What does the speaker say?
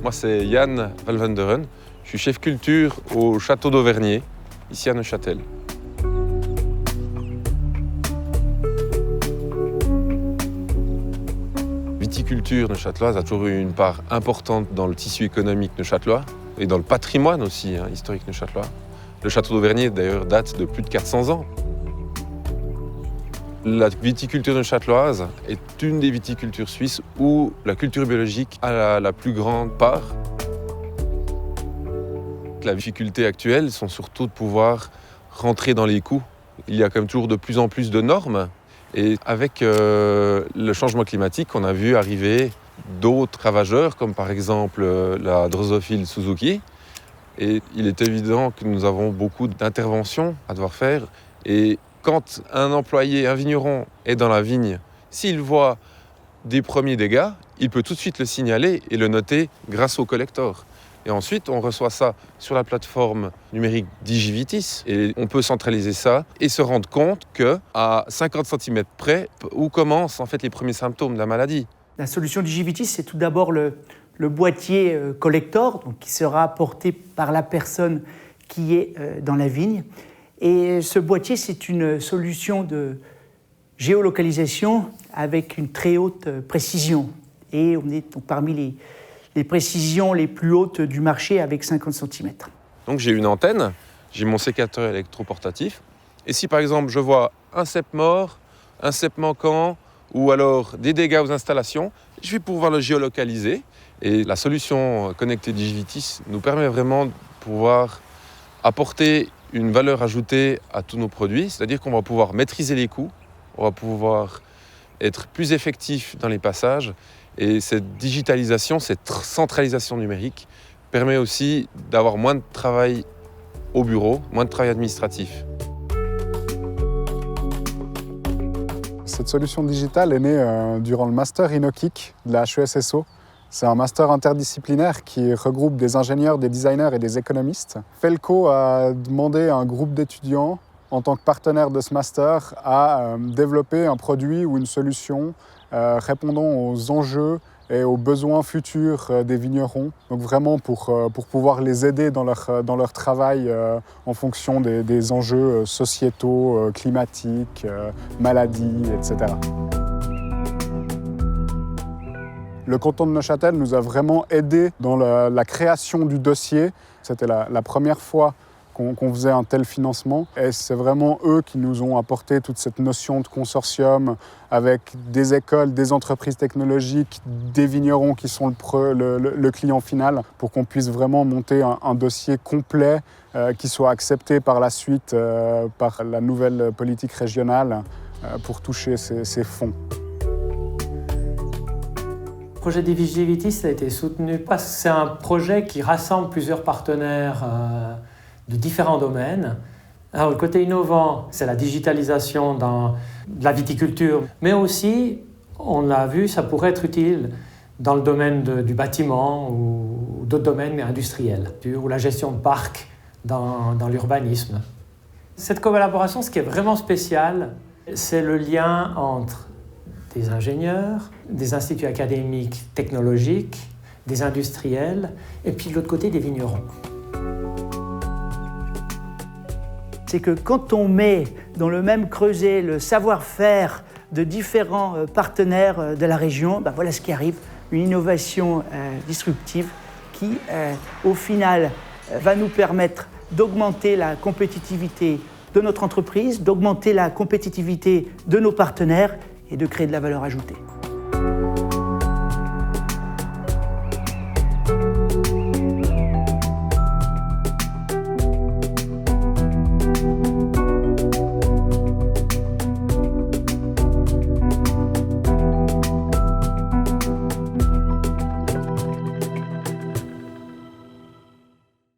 Moi, c'est Yann Valvenderen. Je suis chef culture au château d'Auvernier, ici à Neuchâtel. Viticulture neuchâteloise a toujours eu une part importante dans le tissu économique neuchâtelois et dans le patrimoine aussi historique neuchâtelois. Le château d'Auvernier, d'ailleurs, date de plus de 400 ans. La viticulture neuchâteloise est une des viticultures suisses où la culture biologique a la plus grande part. La difficulté actuelle sont surtout de pouvoir rentrer dans les coûts. Il y a quand même toujours de plus en plus de normes. Et avec le changement climatique, on a vu arriver d'autres ravageurs, comme par exemple la drosophile Suzuki. Et il est évident que nous avons beaucoup d'interventions à devoir faire. Et quand un employé, un vigneron est dans la vigne, s'il voit des premiers dégâts, il peut tout de suite le signaler et le noter grâce au collector. Et ensuite, on reçoit ça sur la plateforme numérique Digivitis et on peut centraliser ça et se rendre compte qu'à 50 cm près, où commencent en fait les premiers symptômes de la maladie. La solution Digivitis, c'est tout d'abord le boîtier collector, donc qui sera apporté par la personne qui est dans la vigne. Et ce boîtier, c'est une solution de géolocalisation avec une très haute précision. Et on est donc parmi les précisions les plus hautes du marché avec 50 cm. Donc j'ai une antenne, j'ai mon sécateur électroportatif. Et si par exemple je vois un cep mort, un cep manquant ou alors des dégâts aux installations, je vais pouvoir le géolocaliser. Et la solution connectée Digivitis nous permet vraiment de pouvoir apporter une valeur ajoutée à tous nos produits. C'est-à-dire qu'on va pouvoir maîtriser les coûts, on va pouvoir être plus effectif dans les passages. Et cette digitalisation, cette centralisation numérique permet aussi d'avoir moins de travail au bureau, moins de travail administratif. Cette solution digitale est née durant le master InnoKick de la HESSO. C'est un master interdisciplinaire qui regroupe des ingénieurs, des designers et des économistes. Felco a demandé à un groupe d'étudiants, en tant que partenaire de ce master, à développer un produit ou une solution répondant aux enjeux et aux besoins futurs des vignerons. Donc vraiment pour pouvoir les aider dans leur travail en fonction des enjeux sociétaux, climatiques, maladies, etc. Le canton de Neuchâtel nous a vraiment aidés dans la création du dossier. C'était la première fois qu'on faisait un tel financement. Et c'est vraiment eux qui nous ont apporté toute cette notion de consortium avec des écoles, des entreprises technologiques, des vignerons qui sont le client final pour qu'on puisse vraiment monter un dossier complet qui soit accepté par la suite par la nouvelle politique régionale pour toucher ces fonds. Le projet Digivitis a été soutenu parce que c'est un projet qui rassemble plusieurs partenaires de différents domaines. Alors, le côté innovant, c'est la digitalisation dans la viticulture, mais aussi, on l'a vu, ça pourrait être utile dans le domaine du bâtiment ou d'autres domaines industriels, ou la gestion de parcs dans l'urbanisme. Cette collaboration, ce qui est vraiment spécial, c'est le lien entre des ingénieurs, des instituts académiques technologiques, des industriels, et puis de l'autre côté, des vignerons. C'est que quand on met dans le même creuset le savoir-faire de différents partenaires de la région, voilà ce qui arrive, une innovation disruptive qui, au final, va nous permettre d'augmenter la compétitivité de notre entreprise, d'augmenter la compétitivité de nos partenaires et de créer de la valeur ajoutée.